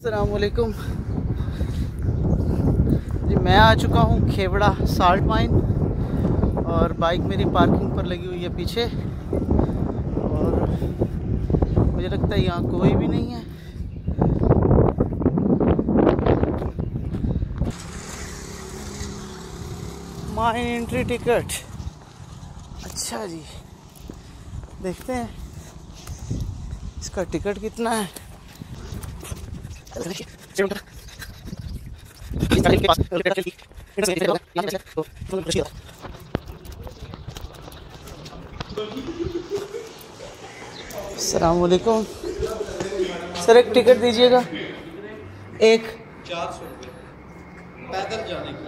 अस्सलाम वालेकुम जी। मैं आ चुका हूँ खेवड़ा साल्ट माइन और बाइक मेरी पार्किंग पर लगी हुई है पीछे, और मुझे लगता है यहाँ कोई भी नहीं है। माइन एंट्री टिकट, अच्छा जी, देखते हैं इसका टिकट कितना है। अस्सलाम वालेकुम सर, एक टिकट दीजिएगा। एक 400 रुपये पैदल जाने की।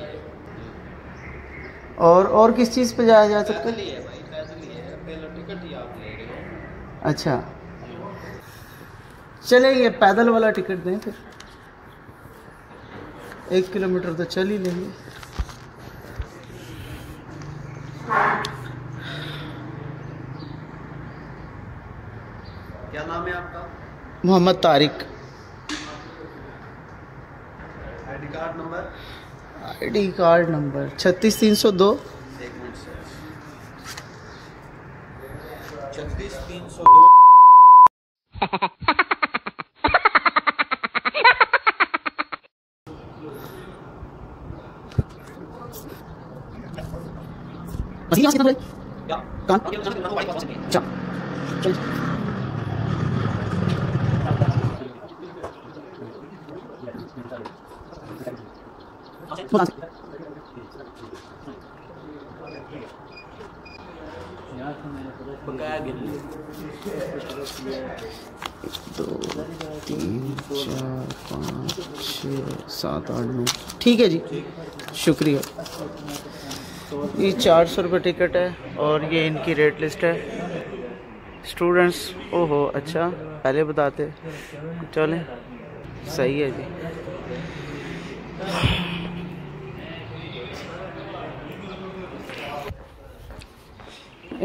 और किस चीज़ पे जाया जा सकता है? पैदल ही है भाई, पैदल ही है। पहला टिकट ही आप ले रहे हो। अच्छा चलेंगे, पैदल वाला टिकट दें फिर। 1 किलोमीटर तो चल ही लेंगे। क्या नाम है आपका? Mohammad Tariq. ID card number? ID card number 36302। एक मिनट सर, 36302। यहाँ से कितना क्या कहाँ? अच्छा चल। बकाया गिन ली। 2 3 4 5 6 7 8 9 ठीक है जी, शुक्रिया। ये 400 रुपये टिकट है और ये इनकी रेट लिस्ट है। स्टूडेंट्स, ओहो अच्छा, पहले बताते। चलें, सही है जी।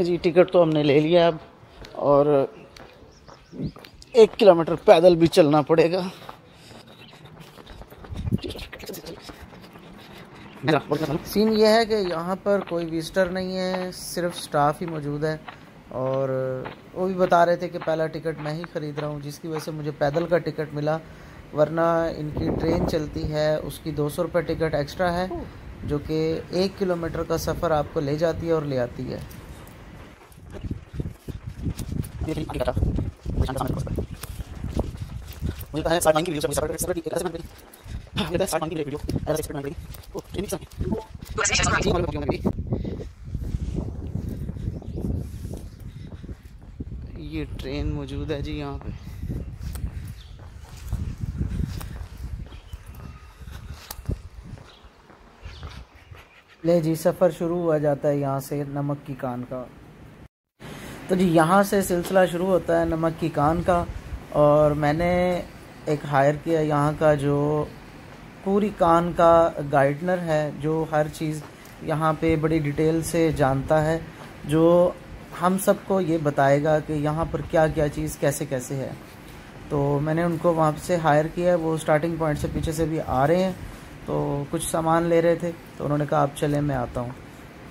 जी टिकट तो हमने ले लिया अब, और 1 किलोमीटर पैदल भी चलना पड़ेगा। सीन ये है कि यहाँ पर कोई विजिटर नहीं है, सिर्फ स्टाफ ही मौजूद है। और वो भी बता रहे थे कि पहला टिकट मैं ही ख़रीद रहा हूँ, जिसकी वजह से मुझे पैदल का टिकट मिला। वरना इनकी ट्रेन चलती है, उसकी 200 रुपये टिकट एक्स्ट्रा है, जो कि 1 किलोमीटर का सफ़र आपको ले जाती है और ले आती है। ये ट्रेन मौजूद है जी यहाँ पे। ले जी, सफ़र शुरू हुआ जाता है यहाँ से नमक की कान का। तो जी यहाँ से सिलसिला शुरू होता है नमक की कान का, और मैंने एक हायर किया यहाँ का जो पूरी कान का गाइडनर है, जो हर चीज़ यहाँ पे बड़ी डिटेल से जानता है, जो हम सबको ये बताएगा कि यहाँ पर क्या क्या चीज़ कैसे कैसे है। तो मैंने उनको वहाँ से हायर किया है। वो स्टार्टिंग पॉइंट से पीछे से भी आ रहे हैं, तो कुछ सामान ले रहे थे, तो उन्होंने कहा आप चलें मैं आता हूँ।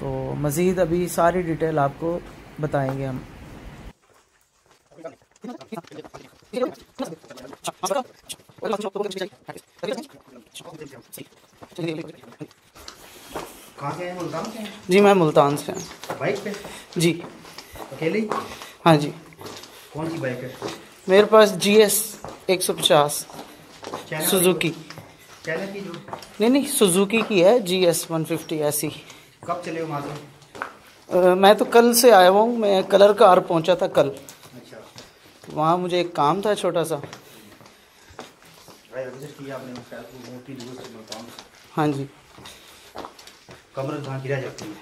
तो मज़ीद अभी सारी डिटेल आपको बताएंगे हम। कहाँ से हैं? मुल्तान से हैं? जी मैं मुल्तान से हूँ। बाइक पे? जी अकेले ही? हाँ जी, कौन सी बाइक है? मेरे पास GS 150 चाइना सुजुकी। चाइना की जो? नहीं सुजुकी की है, GS 150 ऐसी। कब चले हो वहाँ से? मैं तो कल से आया हुआ हूँ, मैं कलर कार पहुँचा था कल। अच्छा, वहाँ मुझे एक काम था छोटा सा। किया आपने मोटी दूर से मुल्तान? हाँ जी, कमर कहाँ गिरा जाती है?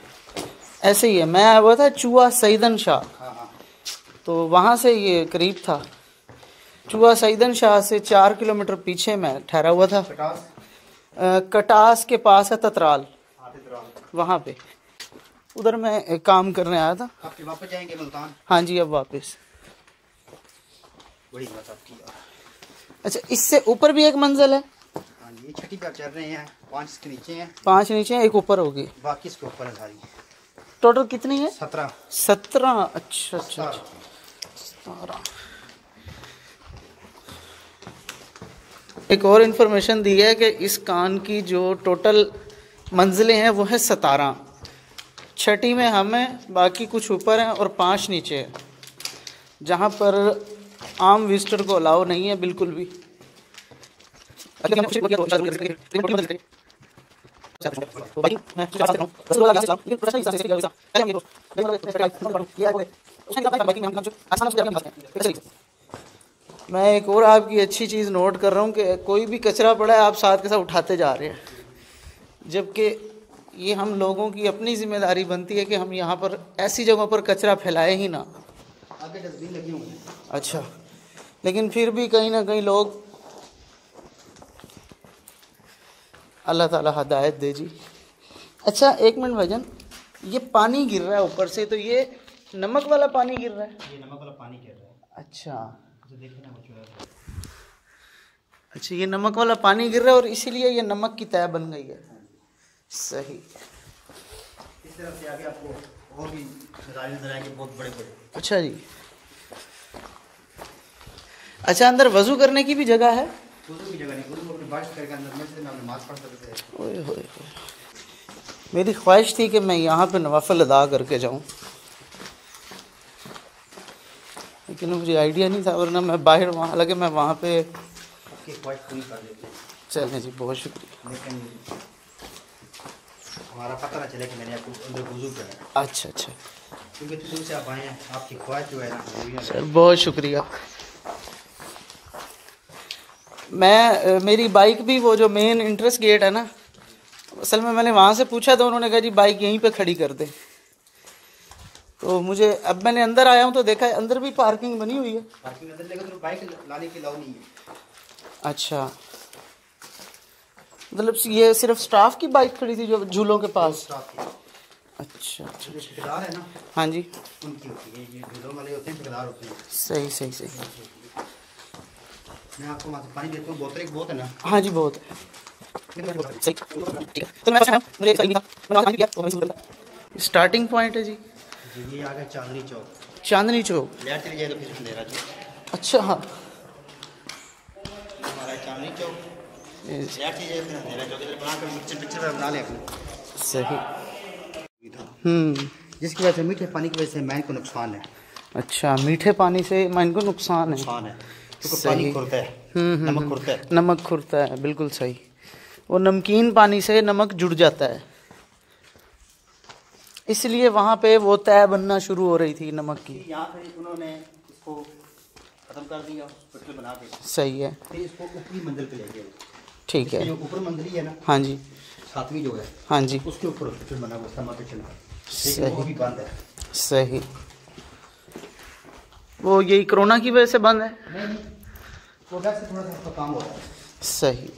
ऐसे ही है। मैं आया हुआ था चूहा सईदन शाह, हाँ हाँ। तो वहाँ से ये करीब था। चूहा सईदन शाह से 4 किलोमीटर पीछे मैं ठहरा हुआ था। कटास? कटास के पास है ततराल, आतितराल। वहाँ पे उधर मैं काम करने आया था। आप वापस जाएंगे मुल्तान? हाँ जी, अब वापस। बड़ी बात आपकी यार। अच्छा, इससे ऊपर भी एक मंजिल है? हाँ, ये छठी पर चल रहे हैं, 5 इसके नीचे हैं, 5 नीचे हैं, एक ऊपर होगी, बाकी इसके ऊपर है सारी। टोटल कितनी है? 17। 17। अच्छा अच्छा, 17। एक और इन्फॉर्मेशन दी है कि इस कान की जो टोटल मंजिलें हैं वो है 17। छठी में हम हैं, बाकी कुछ ऊपर हैं और 5 नीचे हैं, जहाँ पर आम विजिटर को अलाउ नहीं है बिल्कुल भी। मैं एक और आपकी अच्छी चीज़ नोट कर रहा हूँ कि कोई भी कचरा पड़ा है आप साथ के साथ उठाते जा रहे हैं, जबकि ये हम लोगों की अपनी जिम्मेदारी बनती है कि हम यहाँ पर ऐसी जगहों पर कचरा फैलाए ही ना। आगे डस्टबिन लगी हुई है। अच्छा, लेकिन फिर भी कहीं ना कहीं लोग, अल्लाह ताला हदायत दे जी। अच्छा एक मिनट भाईजान, ये पानी गिर रहा है ऊपर से, तो ये नमक वाला पानी गिर रहा है? ये नमक वाला पानी गिर रहा है। अच्छा जो देखना वो चुरा है। अच्छा, ये नमक वाला पानी गिर रहा है और इसीलिए ये नमक की तह बन गई है। सही। इस तरफ से आगे आपको और भी नज़ारे नजर आएंगे, बहुत बड़े बड़े। अच्छा जी। अच्छा, अंदर वजू करने की भी जगह है? वजू की जगह नहीं, वजू अपने बारिश करके अंदर मस्जिद में नमाज पढ़ सकते हैं। ओए होए, मेरी ख्वाहिश थी कि मैं यहाँ पे नवाफिल अदा करके जाऊँ, लेकिन मुझे आइडिया नहीं था, वरना मैं बाहर वहाँ, हालांकि मैं वहाँ पे आपकी ख्वाहिश पूरी कर देते हैं। चलें जी, बहुत शुक्रिया। लेकिन हमारा पता ना चले कि मैंने आपको अंदर वजू किया है। अच्छा अच्छा, क्योंकि दूर से आप आए हैं, आपकी ख्वाहिश जो है ना। सर बहुत शुक्रिया। मेरी बाइक भी वो जो मेन इंट्रेंस गेट है ना, असल में मैंने वहाँ से पूछा तो उन्होंने कहा जी बाइक यहीं पे खड़ी कर दे। तो मुझे, अब मैंने अंदर आया हूँ तो देखा है अंदर भी पार्किंग बनी हुई है। पार्किंग अंदर लेकिन तो बाइक लाने की अलाउ नहीं है। अच्छा, मतलब ये सिर्फ स्टाफ की बाइक खड़ी थी जो झूलों के पास? अच्छा अच्छा, जो ठेकेदार है ना, हाँ जी, उनकी होती है। ये झूलों वाले होते हैं, ठेकेदार होते हैं। सही सही सही। मैं आपको वहाँ से पानी देता हूँ, बोतल एक बहुत है ना। हाँ जी, बहुत है। सही, ठीक है। तो मैं स्टार्टिंग पॉइंट है जी। जी, ये आ गया चांदनी चौक। चांदनी चौक। लेट चली जाए तो फिर अंधेरा जी। अच्छा हाँ, हमारा चांदनी चौक, लेट चली जाए फिर अंधेरा चौक। इधर बना कर पिक्चर बना ले अपनी। सही। जिसकी वजह से मीठे पानी की वजह से मैन को नुकसान है। अच्छा, मीठे पानी से मैन को नुकसान है? नुकसान है क्योंकि पानी खुरता है, नमक खुरता है। नमक खुरता है, बिल्कुल सही। वो नमकीन पानी से नमक जुड़ जाता है, इसलिए वहाँ पे वो तह बनना शुरू हो रही थी नमक की। यहाँ पे उन्होंने इसको खत्म कर दिया, पिक्चर बना के। सही है। फिर इसको ऊपरी मंजिल पे ले गए। ठीक है। जो ऊपर मंजिल है ना, हाँ जी, 7वीं जो है, हाँ जी, उसके ऊपर पिक्चर बना हुआ समा किचन का, सही। लेकिन वो भी बंद है। सही। वो यही कोरोना की वजह से बंद है? नहीं, वो वैसे थोड़ा सा उसका काम हो रहा है। सही।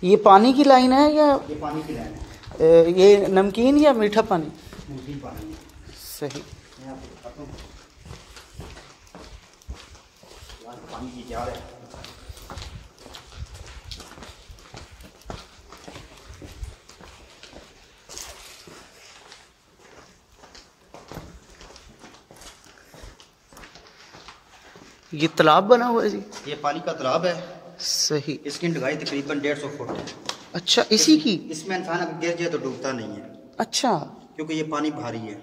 ये पानी की लाइन है या ये पानी की लाइन है? ये नमकीन या मीठा पानी? नमकीन पानी है। सही। मैं आपको बताता हूँ, यहाँ पानी की जार है। ये तालाब बना हुआ है जी? ये पानी का तालाब है। सही। इसकी ढाई तकरीबन 150 फुट है। अच्छा, इसी की? इसमें इंसान अगर गिर जाए तो डूबता नहीं है। अच्छा, क्योंकि ये पानी भारी है।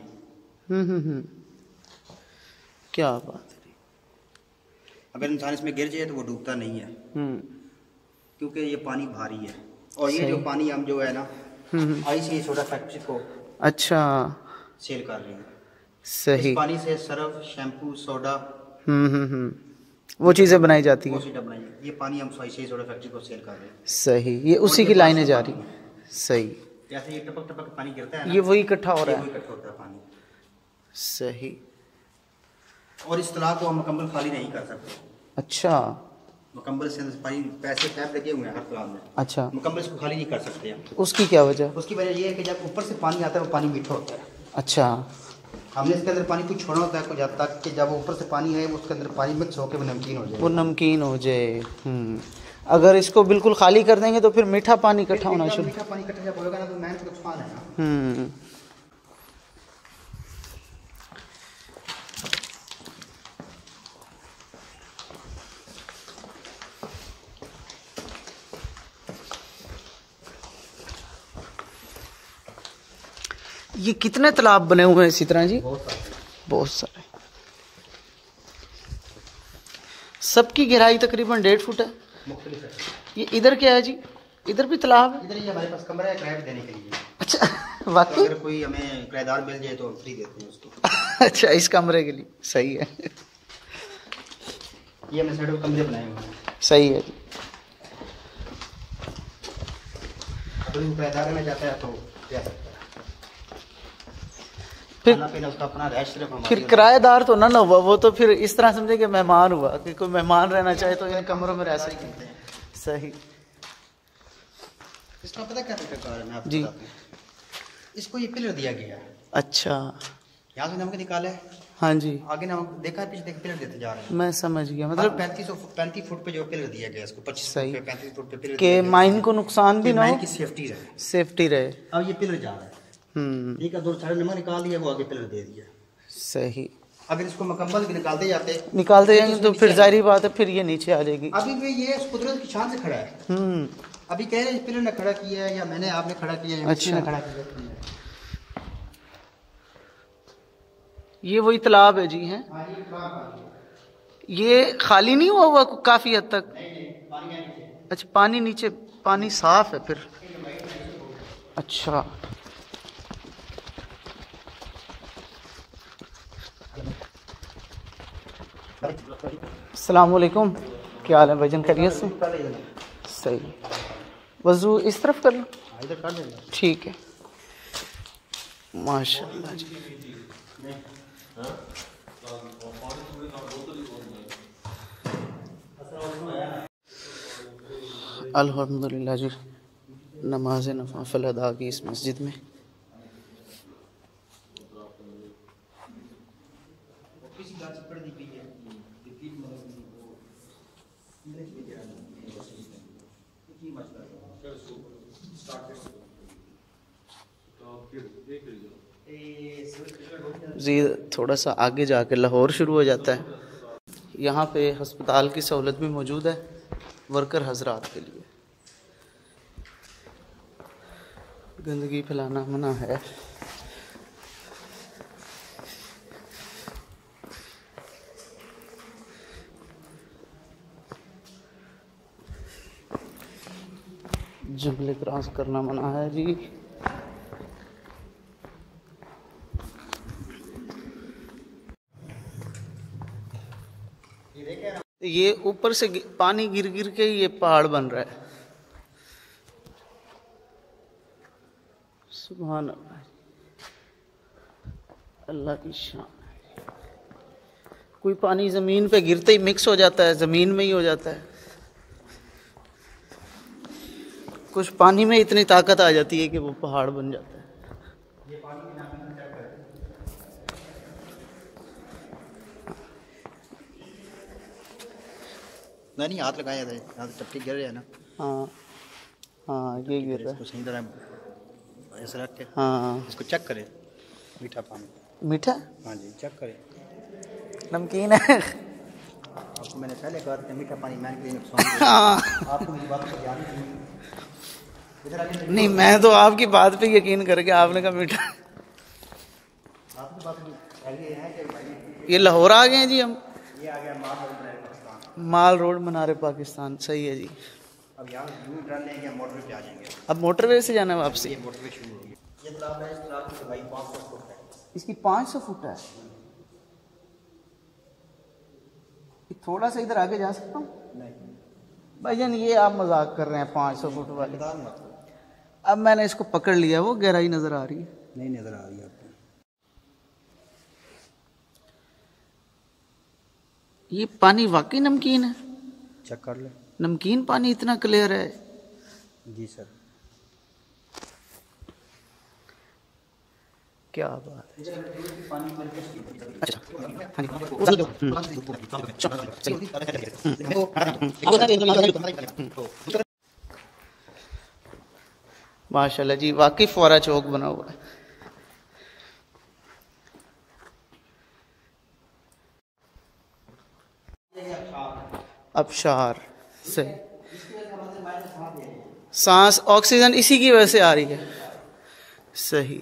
क्या बात है। अगर इंसान इसमें गिर जाए तो वो डूबता नहीं है, क्योंकि ये पानी भारी है। और ये जो पानी हम जो है ना, ICA सोडा फैक्ट्री को अच्छा सेल कर रहे हैं। सही। इस पानी से सर्फ, शैम्पू, सोडा, वो चीज़ें बनाई जाती हैं। ये पानी हम ICA सोडा फैक्ट्री को सेल कर रहे हैं। सही। ये उसी की लाइनें जा रही हैं। सही। जैसे ये टपक टपक पानी गिरता है ना, ये वही इकट्ठा हो रहा है। इकट्ठा होता है पानी। सही। और इस तालाब को हम मुकम्मल खाली नहीं कर सकते। अच्छा, मुकम्मल से पैसे टैप लगे हुए हैं हर तालाब में। अच्छा, मुकम्मल इसको खाली नहीं कर सकते हैं। उसकी क्या वजह? उसकी वजह ये है कि जब ऊपर से पानी आता है वो पानी मीठा होता है। अच्छा, हमने इसके अंदर पानी कुछ छोड़ा होता है कुछ हद तक कि जब ऊपर से पानी है उसके अंदर पानी मिक्स होकर वो नमकीन हो जाए, वो नमकीन हो जाए। अगर इसको बिल्कुल खाली कर देंगे तो फिर मीठा पानी इकट्ठा होना शुरू, मीठा पानी इकट्ठा जब होगा ना तो मेहनत का नुकसान है ना। ये कितने तालाब बने हुए हैं इसी तरह जी? बहुत सारे। सबकी गहराई तकरीबन 1.5 फुट है। ये इधर क्या है जी? इधर भी तालाब है? इधर ही हमारे पास कमरा है किराए देने के लिए। अच्छा वाकई? अगर कोई हमें किराएदार मिल जाए तो हम फ्री देते हैं उसको। अच्छा, इस कमरे के लिए सही है। ये हमने साइड में कमरे बनाए हुए हैं। सही है जी। अगर वो किराएदार रहना चाहता है तो जा सकता है। फिर उसका अपना रैश सिर्फ फिर किराएदार तो ना हुआ, वो तो फिर इस तरह समझे कि मेहमान हुआ, कि कोई मेहमान रहना चाहे तो इन कमरों में रह सकते हैं। सही। इसका पता क्या कारण है आपको जी? बताते हैं। इसको ये पिलर दिया गया है। अच्छा, यहाँ से नमक निकाला है। हाँ जी, आगे नमक देखा है, पीछे देख पिलर देते जा रहे हैं। मैं समझ गया। मतलब 35 फुट पे जो पिलर दिया गया इसको, 25 सही। फुट पे 35 फुट पे पिलर कि माइन को नुकसान भी ना हो, की सेफ्टी रहे। सेफ्टी रहे। अब ये पिलर जा रहा है, ठीक है, 2 नंबर निकाल दिया, वो आगे पिलर दे दिया। सही। अगर इसको मुकम्मल निकालते जाएंगे तो फिर जाहिर बात है फिर ये नीचे आ जाएगी। अभी भी ये कुदरत की शान से खड़ा है। अभी कह रहे हैं पिलर ने खड़ा किया है या मैंने आपने खड़ा किया है, अच्छा, ने खड़ा किया है। ये वही तालाब है जी? हैं ये खाली नहीं हुआ हुआ काफी हद तक? अच्छा, पानी नीचे, पानी साफ है फिर? अच्छा, अस्सलाम वालेकुम, क्या हाल है भाईजान? खैरियत से? सही। वजू इस तरफ कर लो, ठीक है, माशाल्लाह जी। अल्हम्दुलिल्लाह जी, नमाज नफल अदा की इस मस्जिद में। जी थोड़ा सा आगे जाके लाहौर शुरू हो जाता है। यहाँ पे हस्पताल की सहूलत भी मौजूद है वर्कर हजरात के लिए। गंदगी फैलाना मना है। जंगले क्रॉस करना मना है जी। ये ऊपर से पानी गिर गिर के ये पहाड़ बन रहा है। सुभान अल्लाह, अल्लाह की शान। कोई पानी जमीन पे गिरते ही मिक्स हो जाता है, जमीन में ही हो जाता है। कुछ पानी में इतनी ताकत आ जाती है कि वो पहाड़ बन जाता है। नहीं हाथ लगाया था, यहाँ से टपटी गिर रहा है ना। हाँ हाँ, ये गिर रहा है। इसको सही तरह ऐसे रख के हाँ, इसको चेक करें। मीठा पानी, मीठा? हाँ जी, चेक करें। नमकीन है। आपको मैंने पहले कहा था मीठा पानी मैं के लिए नुकसान। आपको मेरी बात पर ध्यान नहीं, मैं तो आपकी बात पे यकीन करके आपने कहा मीठा। आपकी बात है कि ये लाहौर आ गए हैं जी हम। ये आ गया माल रोड मनारे पाकिस्तान। सही है जी। अब यहाँ दूर टर्न लेंगे, मोटरवे पे आ जाएंगे। अब मोटरवे से जाना है वापसी? ये मोटरवे शुरू होगी। ये तालाब है, इस तालाब की लंबाई 500 फुट है। इसकी 500 फुट है। थोड़ा सा इधर आगे जा सकता हूँ? नहीं भाईजान, ये आप मजाक कर रहे हैं 500 फुट वाली। अब मैंने इसको पकड़ लिया, वो गहराई नजर आ रही है? नहीं नजर आ रही है आपको। ये पानी वाकई नमकीन है? चेक कर ले। नमकीन पानी इतना क्लियर है? जी सर। क्या बात है। अच्छा माशाल्लाह जी, वाकई फौरा चौक बना हुआ है। अबशार सही, सांस ऑक्सीजन इसी की वजह से आ रही है। सही।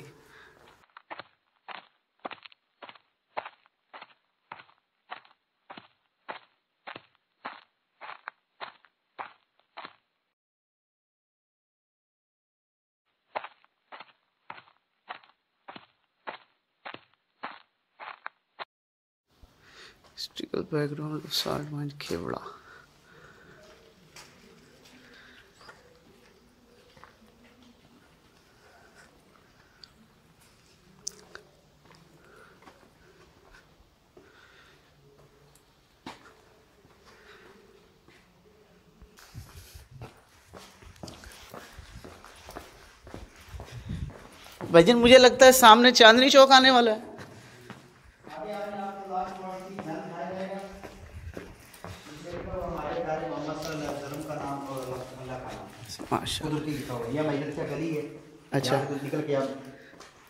Historical background of salt mine Khewra. भाईजान मुझे लगता है सामने चांदनी चौक आने वाला है। अच्छा निकल के आप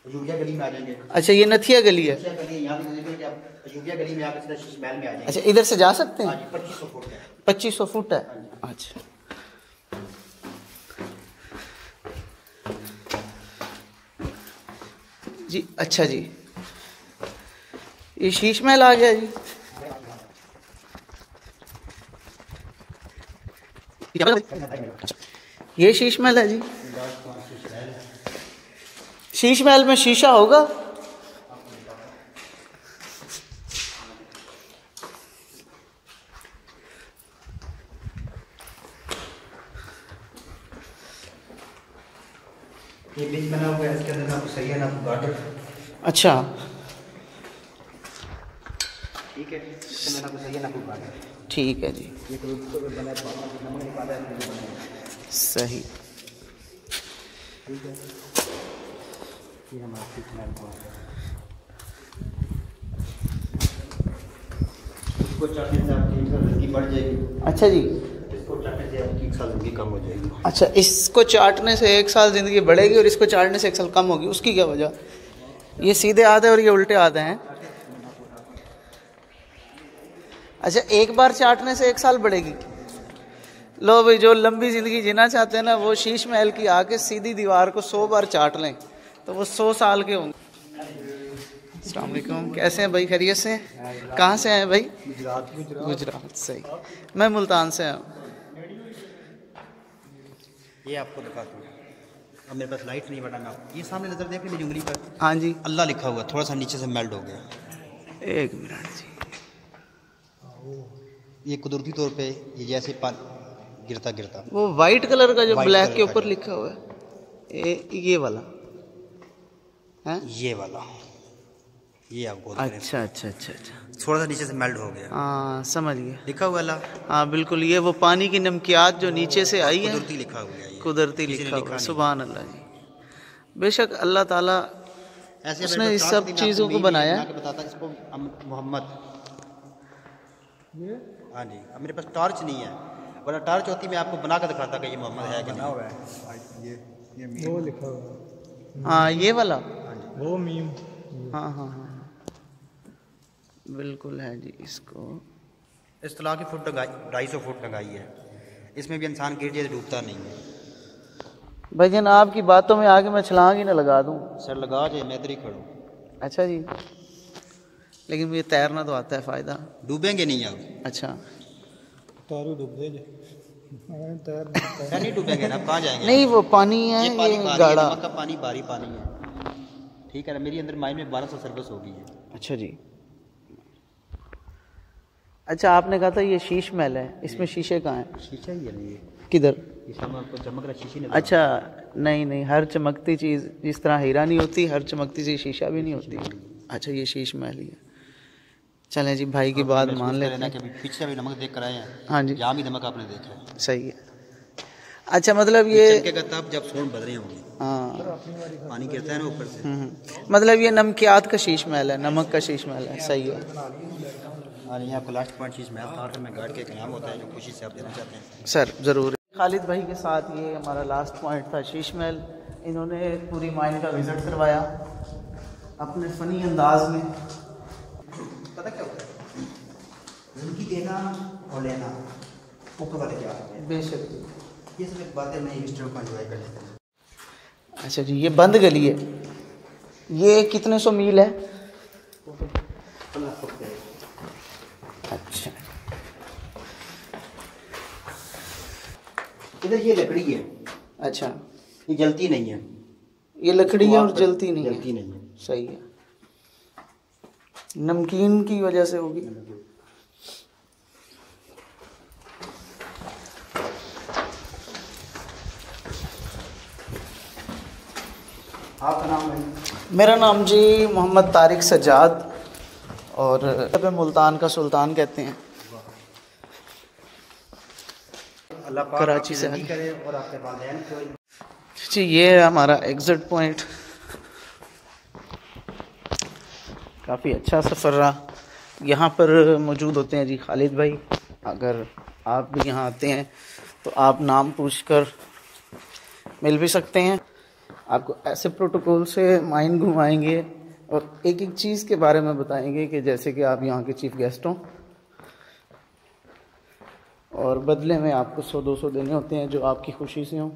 अयूबिया गली में आ जाएंगे। अच्छा ये नथिया गली है। यहाँ से निकल के आप अयूबिया गली में आकर शीश महल में आ जाएंगे। अच्छा इधर से जा सकते हैं? 2500 फुट है। 2500 फुट है। अच्छा जी। अच्छा जी, ये शीश महल आ गया जी। ये शीश महल है जी। शीश महल में शीशा होगा? ये ब्रिज बना हुआ है, इसके अंदर आपको सही है ना गार्डन। अच्छा ठीक है, इसके अंदर आपको सही है ना गार्डन। ठीक है जी, ये तो बना नमक निकाला है। सही। ठीक है, ये हमारा शीश महल को इसको चाटने से आपकी जिंदगी बढ़ जाएगी। अच्छा जी, इसको चाटने से आपकी 1 साल जिंदगी कम हो जाएगी। अच्छा इसको चाटने से 1 साल ज़िंदगी बढ़ेगी और इसको चाटने से 1 साल कम होगी, उसकी क्या वजह? ये सीधे आधे और ये उल्टे आधे हैं। अच्छा एक बार चाटने से 1 साल बढ़ेगी। लो भाई, जो लंबी ज़िंदगी जीना चाहते हैं ना, वो शीश महल की आके सीधी दीवार को 100 बार चाट लें तो वो 100 साल के होंगे। अस्सलाम वालेकुम, कैसे हैं भाई? खैरियत से हैं? कहाँ से हैं भाई? गुजरात। सही। मैं मुल्तान से हूँ। ये आपको दिखाता हूँ। अब मेरे पास लाइट नहीं बढ़ाना, ये सामने नजर देख मेरी उंगली पर। हाँ जी, अल्लाह लिखा हुआ, थोड़ा सा नीचे से मेल्ट हो गया। 1 मिनट जी। ये कुदरती तौर पे ये जैसे गिरता गिरता वो वाइट कलर का जो White ब्लैक कलर के का ऊपर जो। लिखा हुआ है, ये वाला है? ये वाला, ये आप बोल रहे हैं। अच्छा अच्छा अच्छा अच्छा, थोड़ा सा नीचे से मेल्ट हो गया। हाँ समझ गया। लिखा हुआ अल्लाह, हाँ बिल्कुल, ये वो पानी की नमकियात जो नीचे से आई है, कुदरती लिखा हुआ है। ये कुदरती किसी ने लिखा हुआ है। नहीं। सुभान अल्लाह जी। बेशक अल्लाह ताला ऐसे उसने मेरे इस पास सब मैं चीज़ों आपको को बनाया। बना के बताता इसको मोहम्मद। हाँ जी, अब मेरे पास टॉर्च नहीं है, वरना टॉर्च होती मैं आपको बना कर दिखाता कि ये मोहम्मद है कि नहीं। ये वो लिखा हुआ हाँ ये वाला, वो मीम। हाँ हाँ हाँ बिल्कुल है जी। इसको इस तलाक की फुट 250 फुट टंगाई है, इसमें भी इंसान गिर जाए तो डूबता नहीं है। भाईजान आपकी बातों में आगे मैं छलांग ही ना लगा दूं। सर लगा जाए, मैं इधर ही खड़ूँ। अच्छा जी, लेकिन मुझे तैरना तो आता है, फ़ायदा। डूबेंगे नहीं आप। अच्छा तारू डूब दे जे तैर नहीं डूबेंगे ना, कहाँ जाएंगे? नहीं वो पानी है, ये पानी ये भारी है, गाढ़ा। नमक का पानी भारी पानी है। ठीक है ना, मेरी अंदर माइंड में 1200 सर्विस हो गई है। अच्छा जी। अच्छा आपने कहा था ये शीश महल है, इसमें शीशे कहाँ हैं? शीशा ही है ना ये, किधर? आपको चमक रहा शीशी नहीं। अच्छा नहीं नहीं, हर चमकती चीज़ जिस तरह हीरा नहीं होती, हर चमकती चीज़ शीशा भी नहीं होती। अच्छा ये शीश महल ही है। चलें जी, भाई की बात मान लेते हैं। पीछे भी नमक देख कर आए हैं। हाँ जी यहाँ भी नमक आपने देखा है। सही है। अच्छा, मतलब ये चमकेगा तब जब सोन बदले होंगे। हाँ, पानी गिरता है ना ऊपर से। मतलब ये नमकियात का शीश महल है, नमक का शीश महल है। सही है। और ये आपको लास्ट पॉइंट शीश महल था में गार्ड के कयाम होता है जो खुशी से आप देना चाहते हैं सर। ज़रूर। खालिद भाई के साथ ये हमारा लास्ट पॉइंट था, शीश महल। इन्होंने पूरी माइन का विज़िट करवाया अपने फ़नी अंदाज में। पता क्या होता है, उनकी देना और लेना ऊपर वाले क्या है। बेशक ये सब बातें नई हिस्ट्री को एंजॉय कर लेते हैं। अच्छा जी, ये बंद गली है। ये कितने सौ मील है? अच्छा, इधर ये लकड़ी है। अच्छा, ये जलती नहीं है। ये लकड़ी है और जलती नहीं जलती है। नहीं है। सही है, नमकीन की वजह से होगी। आपका नाम है? मेरा नाम जी मोहम्मद तारिक सज्जाद, और मुल्तान का सुल्तान कहते हैं। अल्लाह पाक कराची से आपकी करे और आपके वालिदैन को। जी, ये है हमारा एग्ज़िट पॉइंट। काफ़ी अच्छा सफ़र रहा। यहाँ पर मौजूद होते हैं जी खालिद भाई। अगर आप भी यहाँ आते हैं तो आप नाम पूछकर मिल भी सकते हैं। आपको ऐसे प्रोटोकॉल से माइन घुमाएंगे और एक एक चीज़ के बारे में बताएंगे कि जैसे कि आप यहाँ के चीफ गेस्ट हों, और बदले में आपको 100-200 देने होते हैं जो आपकी खुशी से हों।